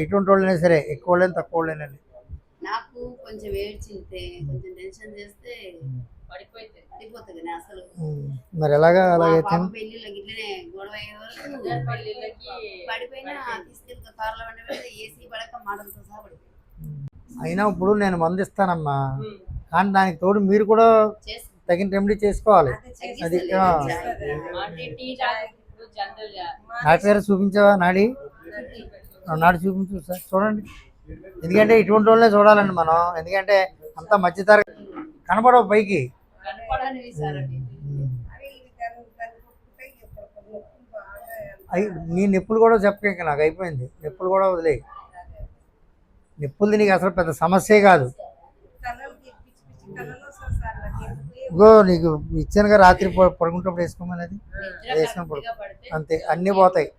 ఇటువంటి వాళ్ళైనా సరే, ఎక్కువ వాళ్ళని తక్కువ వాళ్ళని. నాకు కొంచెం ఏడ్చింటే కొంచెం టెన్షన్ చేస్తే పడిపోతుంది అసలు. మరి ఎలాగా అలాగైతే పెళ్లిళ్ళకి ఇట్లనే గొడవ అయ్యే వరకు పడిపోయినా తీసుకెళ్తా కార్లో వెంట ఏసీ పడక మాటలతో సహా పడిపోయింది. అయినా ఇప్పుడు నేను మందు ఇస్తానమ్మా, కానీ దానికి తోడు మీరు కూడా తగిన రెమెడీ చేసుకోవాలి. అది డాక్టర్ గారు చూపించావా? నాడి చూపించు సార్, చూడండి. ఎందుకంటే ఇటువంటి వాళ్ళే చూడాలండి మనం, ఎందుకంటే అంత మధ్యతరగతి కనపడవు పైకి. నీ నొప్పులు కూడా చెప్పక, నాకు అయిపోయింది. నొప్పులు కూడా వదిలే. నొప్పులు నీకు అసలు పెద్ద సమస్యే కాదు. ఇగో నీకు ఇచ్చానుగా రాత్రి పడుకుంటప్పుడు వేసుకోమని, అది వేసుకొని పడుకో, అంతే, అన్నీ పోతాయి.